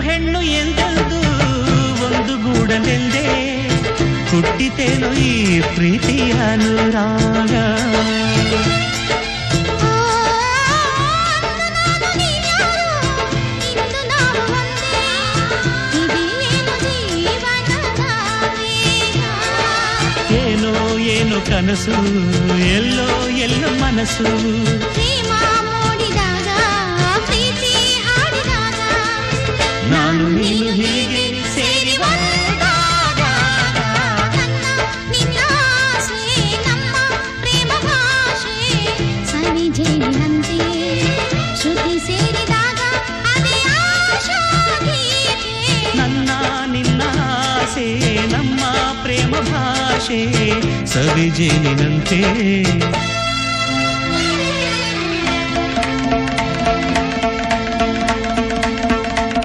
ಹೆಣ್ಣು ಎಂದೆಂದು ಒಂದು ಗೂಡಲೆಂದೇ ಹುಟ್ಟಿತೇನೋ ಈ ಪ್ರೀತಿಯ ಅನುರಾಗ. ಏನೋ ಏನೋ ಕನಸು, ಎಲ್ಲೋ ಎಲ್ಲೋ ಮನಸ್ಸು, ನಾನು ನೀನು ಹೀಗೆ ಸೇರಿ ಒಂದಾದಾಗ ನಿನ್ನ ಆಸೆ ನಮ್ಮ ಪ್ರೇಮ ಭಾಷೆ ಸವಿಜೇನಿನಂತೆ ಶ್ರುತಿ ಸೇರಿದಾಗ ಅದೇ ಆಶಾ ಗೀತೆ. ನನ್ನ ನಿನ್ನ ಆಸೆ ನಮ್ಮ ಪ್ರೇಮ ಭಾಷೆ ಸವಿಜೇನಿನಂತೆ